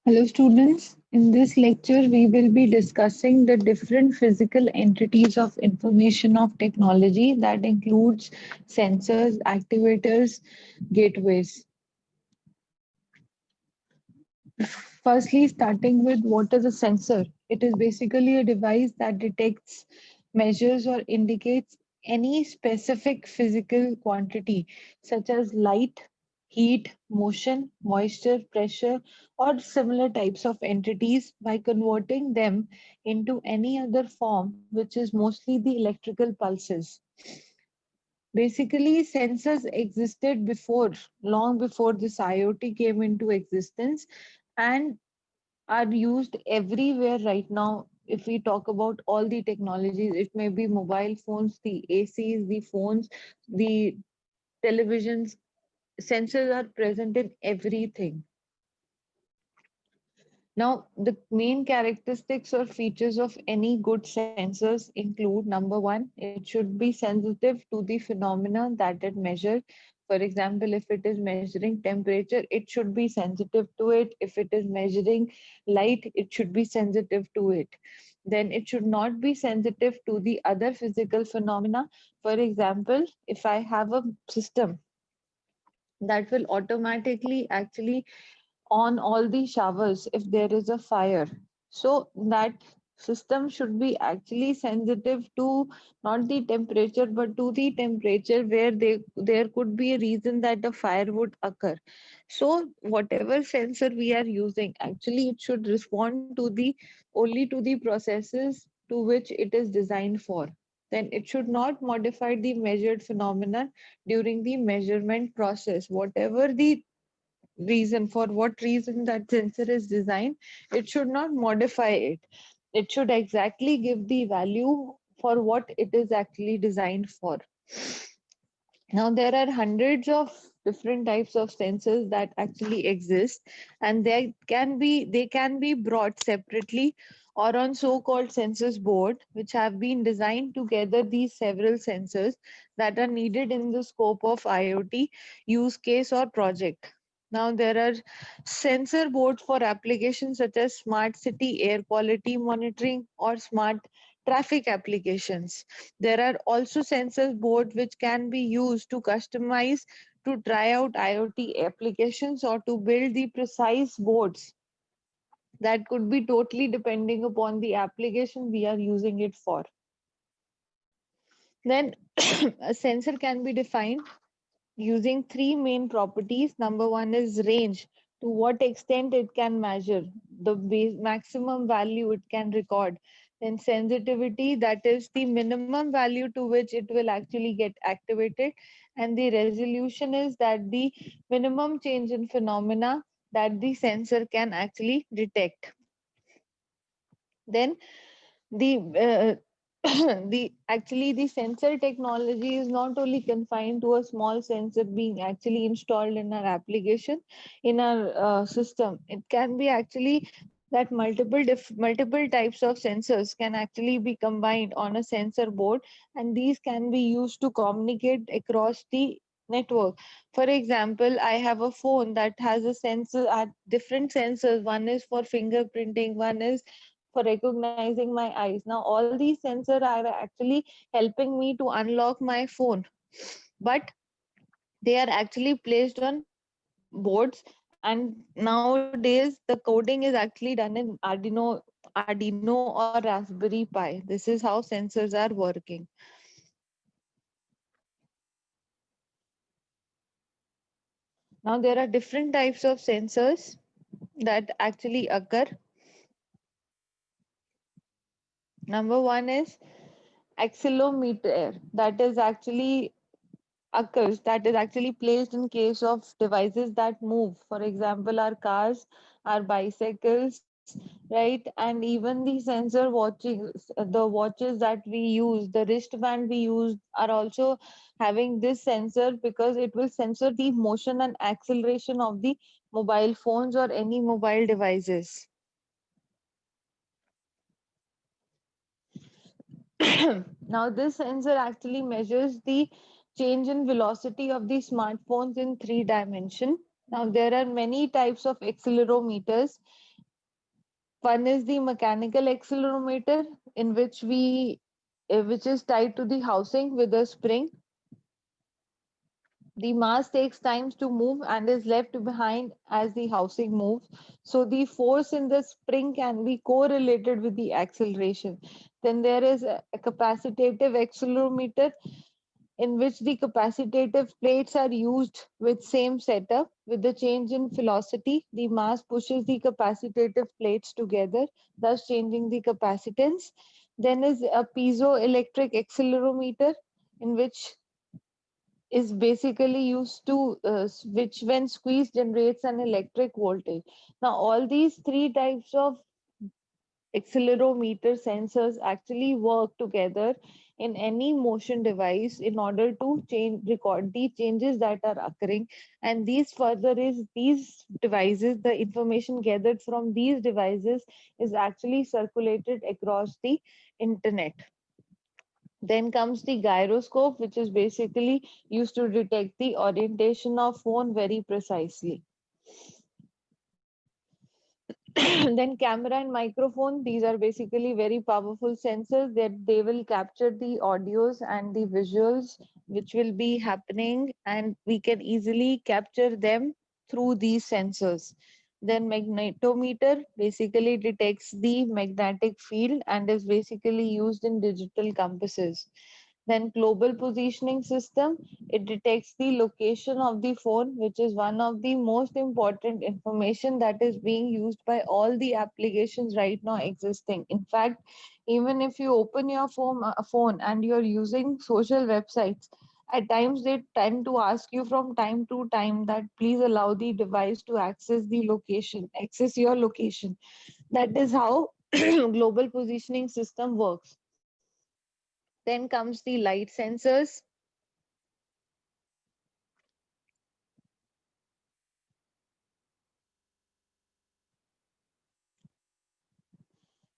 Hello students, in this lecture we will be discussing the different physical entities of information of technology that includes sensors, activators, gateways. Firstly, starting with what is a sensor? It is basically a device that detects, measures or indicates any specific physical quantity such as light, heat, motion, moisture, pressure or similar types of entities by converting them into any other form which is mostly the electrical pulses. Basically, sensors existed before, long before this IoT came into existence and are used everywhere right now. If we talk about all the technologies, it may be mobile phones, the ACs, the phones, the televisions, sensors are present in everything. Now, the main characteristics or features of any good sensors include number one, it should be sensitive to the phenomena that it measures. For example, if it is measuring temperature, it should be sensitive to it. If it is measuring light, it should be sensitive to it. Then it should not be sensitive to the other physical phenomena. For example, if I have a system that will automatically actually on all the showers if there is a fire. So that system should be actually sensitive to not the temperature but to the temperature where there could be a reason that a fire would occur. So whatever sensor we are using, actually it should respond to the only to the processes to which it is designed for. Then it should not modify the measured phenomenon during the measurement process. Whatever the reason, for what reason that sensor is designed, it should not modify it. It should exactly give the value for what it is actually designed for. Now there are hundreds of different types of sensors that actually exist, and they can be brought separately or on so-called sensors board, which have been designed to gather these several sensors that are needed in the scope of IoT use case or project. Now there are sensor boards for applications such as smart city air quality monitoring or smart traffic applications. There are also sensors board which can be used to customize to try out IoT applications or to build the precise boards that could be totally depending upon the application we are using it for. Then a sensor can be defined using three main properties. Number one is range, to what extent it can measure, the maximum value it can record. Then sensitivity, that is the minimum value to which it will actually get activated. And the resolution is that the minimum change in phenomena that the sensor can actually detect. Then the the actually the sensor technology is not only confined to a small sensor being actually installed in our application, in our system. It can be actually that multiple types of sensors can actually be combined on a sensor board, and these can be used to communicate across the network. For example, I have a phone that has a sensor at different sensors. One is for fingerprinting, one is for recognizing my eyes. Now, all these sensors are actually helping me to unlock my phone, but they are actually placed on boards. And nowadays, the coding is actually done in Arduino or Raspberry Pi. This is how sensors are working. Now, there are different types of sensors that actually occur. Number one is accelerometer, that is actually occurs that is actually placed in case of devices that move. For example, our cars, our bicycles, right? And even the sensor watches, the watches that we use, the wristband we use are also having this sensor because it will sensor the motion and acceleration of the mobile phones or any mobile devices. Now, this sensor actually measures the change in velocity of the smartphones in 3 dimension. Now, there are many types of accelerometers. One is the mechanical accelerometer, in which which is tied to the housing with a spring. The mass takes time to move and is left behind as the housing moves. So the force in the spring can be correlated with the acceleration. Then there is a capacitive accelerometer, in which the capacitive plates are used with same setup. With the change in velocity, the mass pushes the capacitive plates together, thus changing the capacitance. Then is a piezoelectric accelerometer, in which is basically used to which when squeeze generates an electric voltage. Now all these three types of accelerometer sensors actually work together in any motion device in order to change record the changes that are occurring, and these further is these devices, the information gathered from these devices is actually circulated across the internet. Then comes the gyroscope, which is basically used to detect the orientation of phone very precisely. Then camera and microphone, these are basically very powerful sensors that they will capture the audios and the visuals which will be happening, and we can easily capture them through these sensors. Then magnetometer basically detects the magnetic field and is basically used in digital compasses. Then global positioning system, it detects the location of the phone, which is one of the most important information that is being used by all the applications right now existing. In fact, even if you open your phone and you're using social websites, at times they tend to ask you from time to time that please allow the device to access your location. That is how global positioning system works. Then comes the light sensors.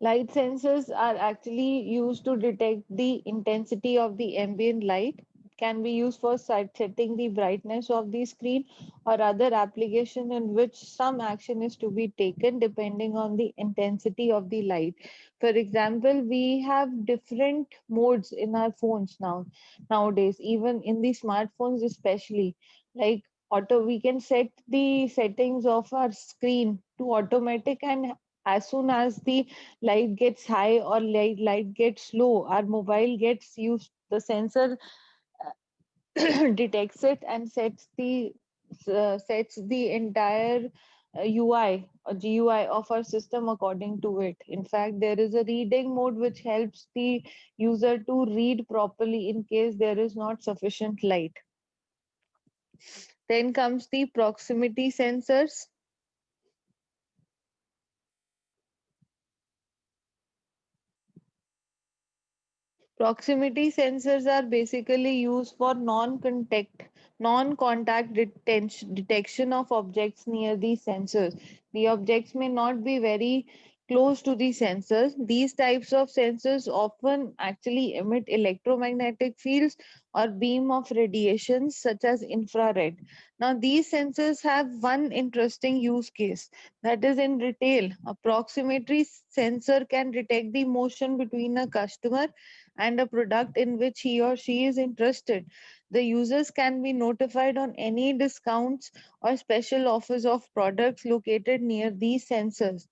Light sensors are actually used to detect the intensity of the ambient light. It can be used for setting the brightness of the screen or other application in which some action is to be taken depending on the intensity of the light. For example, we have different modes in our phones nowadays, even in the smartphones especially. Like we can set the settings of our screen to automatic, and as soon as the light gets high or light gets low, our mobile gets used, the sensor detects it and sets the entire UI or GUI of our system according to it. In fact, there is a reading mode which helps the user to read properly in case there is not sufficient light. Then comes the proximity sensors. Proximity sensors are basically used for non-contact detection of objects near the sensors. The objects may not be very close to the sensors. These types of sensors often actually emit electromagnetic fields or beam of radiations such as infrared. Now, these sensors have one interesting use case, that is in retail. A proximity sensor can detect the motion between a customer and a product in which he or she is interested. The users can be notified on any discounts or special offers of products located near these sensors.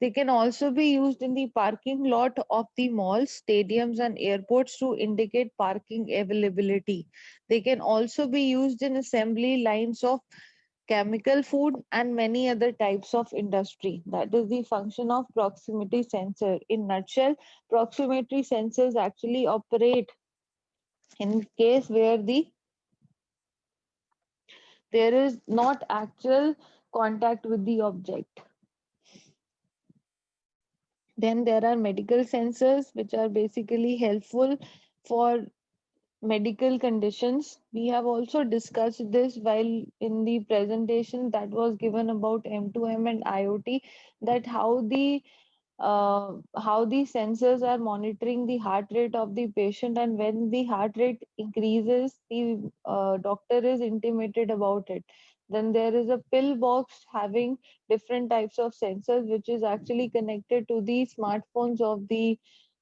They can also be used in the parking lot of the malls, stadiums, and airports to indicate parking availability. They can also be used in assembly lines of chemical, food, and many other types of industry. That is the function of proximity sensor. In nutshell, proximity sensors actually operate in case where there is not actual contact with the object. Then there are medical sensors, which are basically helpful for medical conditions. We have also discussed this while in the presentation that was given about M2M and IoT, that how the sensors are monitoring the heart rate of the patient, and when the heart rate increases, the doctor is intimated about it. Then there is a pill box having different types of sensors, which is actually connected to the smartphones of the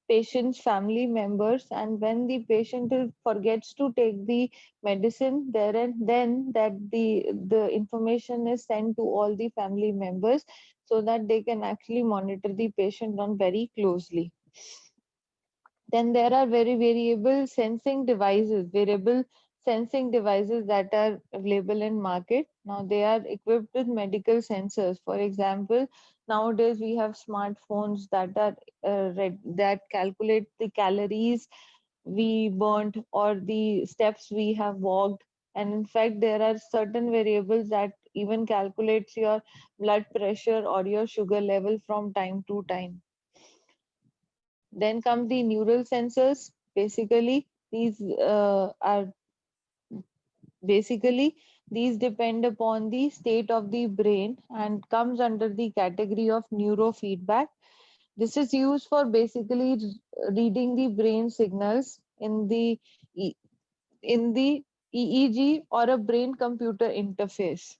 patient's family members. And when the patient forgets to take the medicine there and then, that the information is sent to all the family members so that they can actually monitor the patient on very closely. Then there are very variable sensing devices that are available in market. Now they are equipped with medical sensors. For example, nowadays we have smartphones that are that calculate the calories we burnt or the steps we have walked. And in fact, there are certain variables that even calculates your blood pressure or your sugar level from time to time. Then come the neural sensors. Are basically these depend upon the state of the brain and comes under the category of neurofeedback. This is used for basically reading the brain signals E- in the EEG or a brain computer interface.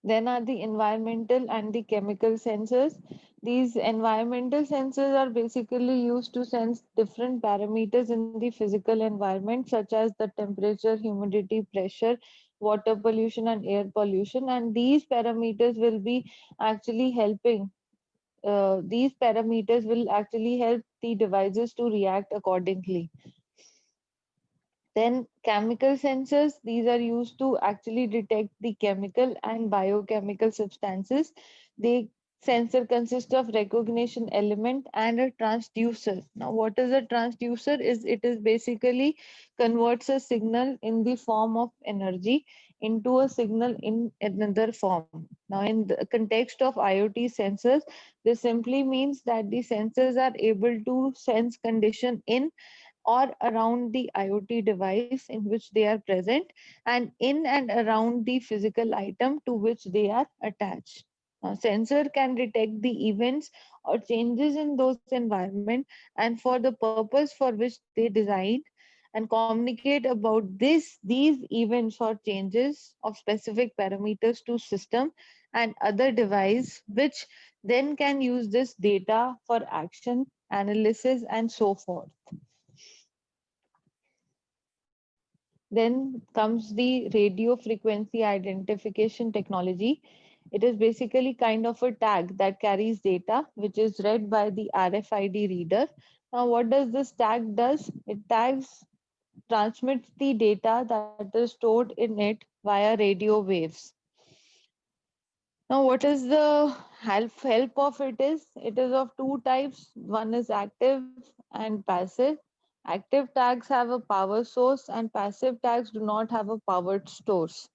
Then are the environmental and the chemical sensors. These environmental sensors are basically used to sense different parameters in the physical environment, such as the temperature, humidity, pressure, water pollution, and air pollution. And these parameters will actually help the devices to react accordingly. Then chemical sensors, these are used to actually detect the chemical and biochemical substances. The sensor consists of recognition element and a transducer. Now, what is a transducer? It is basically converts a signal in the form of energy into a signal in another form. Now, in the context of IoT sensors, this simply means that the sensors are able to sense condition in or around the IoT device in which they are present and in and around the physical item to which they are attached. Now, sensor can detect the events or changes in those environment and for the purpose for which they designed and communicate about these events or changes of specific parameters to system and other device which then can use this data for action analysis and so forth. Then comes the radio frequency identification technology. It is basically kind of a tag that carries data which is read by the RFID reader. Now, what does this tag does? It tags transmits the data that is stored in it via radio waves. Now, what is the help of it is? It is of two types. One is active and passive. Active tags have a power source and passive tags do not have a powered source.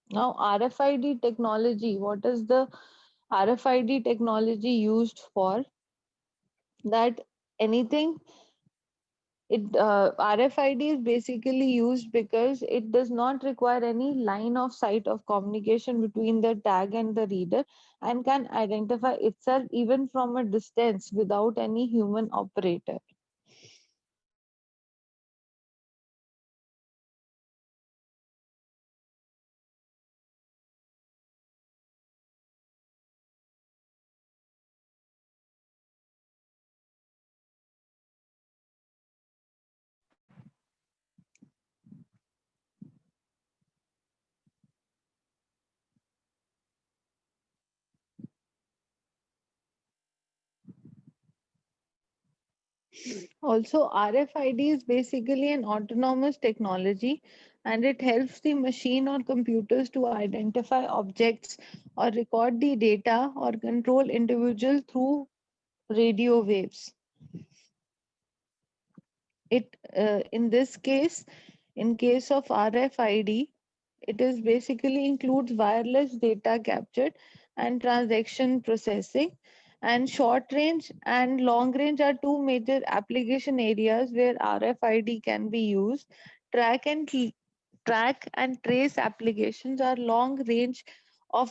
Now, RFID technology, what is the RFID technology used for? That anything RFID is basically used because it does not require any line of sight of communication between the tag and the reader and can identify itself even from a distance without any human operator. Also, RFID is basically an autonomous technology and it helps the machine or computers to identify objects or record the data or control individuals through radio waves. In this case, in case of RFID, it is basically includes wireless data captured and transaction processing. And short range and long range are two major application areas where RFID can be used. Track and trace applications are long range or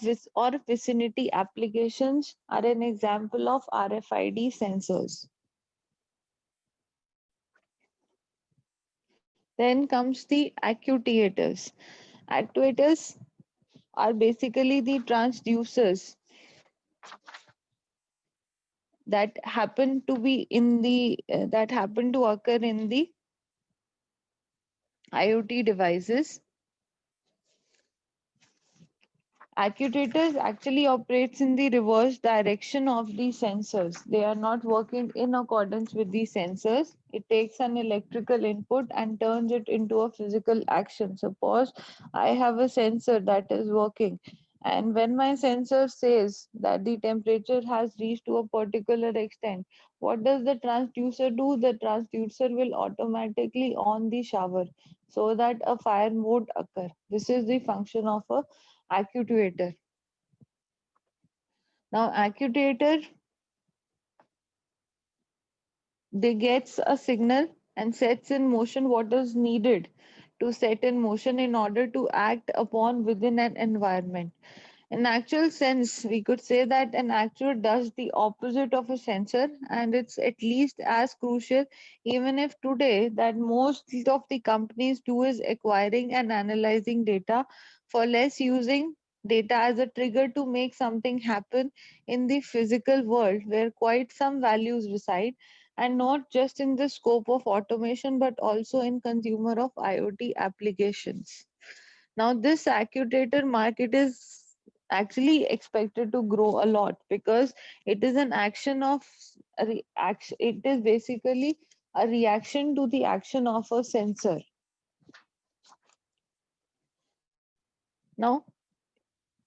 vicinity applications are an example of RFID sensors. Then comes the actuators. Actuators are basically the transducers that happen to be in the that happen to occur in the IoT devices. Actuators actually operates in the reverse direction of the sensors. They are not working in accordance with the sensors. It takes an electrical input and turns it into a physical action. Suppose I have a sensor that is working, and when my sensor says that the temperature has reached to a particular extent, what does the transducer do? The transducer will automatically on the shower so that a fire mode occur. This is the function of a actuator. Now, actuator, they gets a signal and sets in motion what is needed to set in motion in order to act upon within an environment. In actual sense, we could say that an actuator does the opposite of a sensor, and it's at least as crucial, even if today that most of the companies do is acquiring and analyzing data for less, using data as a trigger to make something happen in the physical world where quite some values reside, and not just in the scope of automation but also in consumer of IoT applications. Now, this actuator market is actually expected to grow a lot because it is an action of a reaction. It is basically a reaction to the action of a sensor. Now,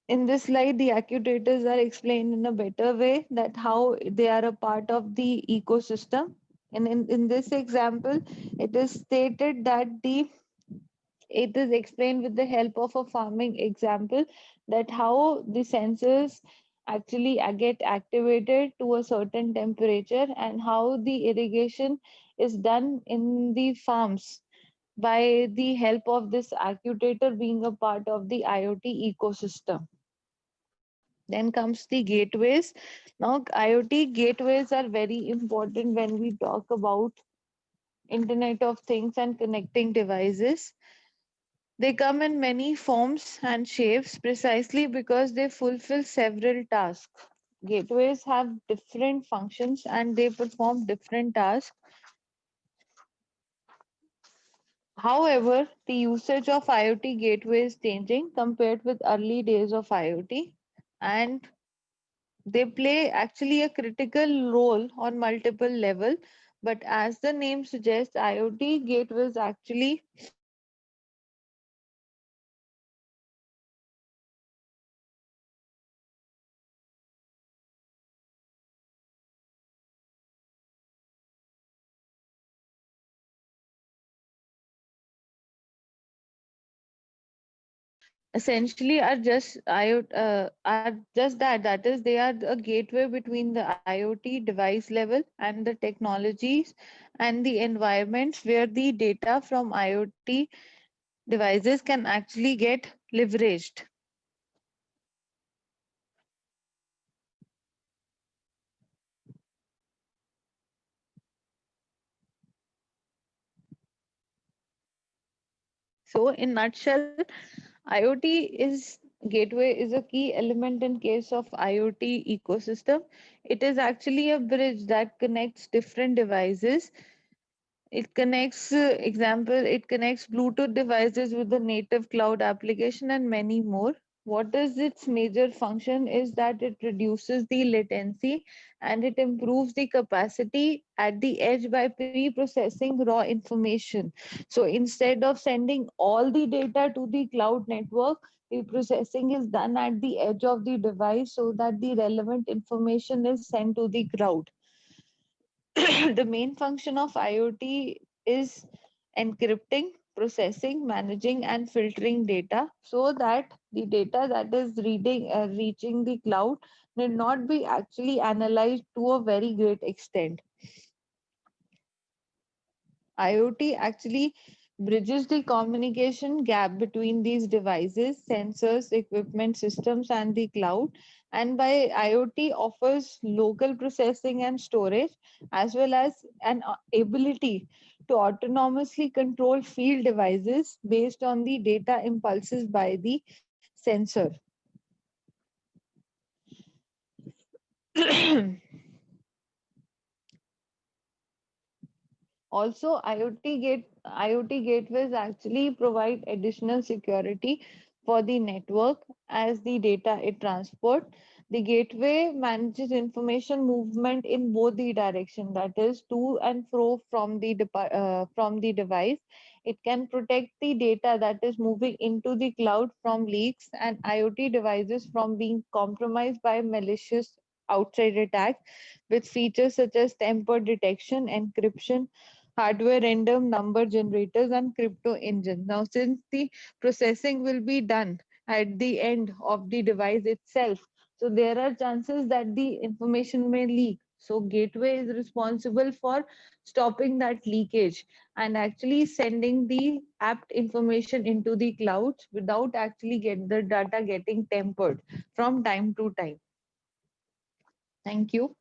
in this slide, the actuators are explained in a better way that how they are a part of the ecosystem. And in this example, it is stated that it is explained with the help of a farming example that how the sensors actually get activated to a certain temperature and how the irrigation is done in the farms by the help of this actuator being a part of the IoT ecosystem. Then comes the gateways. Now, IoT gateways are very important when we talk about Internet of Things and connecting devices. They come in many forms and shapes precisely because they fulfill several tasks. Gateways have different functions and they perform different tasks. However, the usage of IoT gateway is changing compared with early days of IoT, and they play actually a critical role on multiple levels. But as the name suggests, IoT gateways actually essentially are just that is they are a gateway between the IoT device level and the technologies and the environments where the data from IoT devices can actually get leveraged. So in nutshell, IoT is gateway is a key element in case of IoT ecosystem. It is actually a bridge that connects different devices. It connects Bluetooth devices with the native cloud application and many more. What is its major function is that it reduces the latency and it improves the capacity at the edge by pre-processing raw information. So instead of sending all the data to the cloud network, the processing is done at the edge of the device so that the relevant information is sent to the cloud. The main function of IoT is encrypting, processing, managing, and filtering data so that the data that is reaching the cloud need not be actually analyzed to a very great extent. IoT actually bridges the communication gap between these devices, sensors, equipment systems, and the cloud. And by IoT offers local processing and storage, as well as an ability to autonomously control field devices based on the data impulses by the sensor. Also, IoT gateways actually provide additional security for the network as the data it transport. The gateway manages information movement in both the direction, that is to and fro from the device. It can protect the data that is moving into the cloud from leaks and IoT devices from being compromised by malicious outside attacks with features such as tamper detection, encryption, hardware random number generators, and crypto engine. Now, since the processing will be done at the end of the device itself, so there are chances that the information may leak. So gateway is responsible for stopping that leakage and actually sending the apt information into the clouds without actually get the data getting tempered from time to time. Thank you.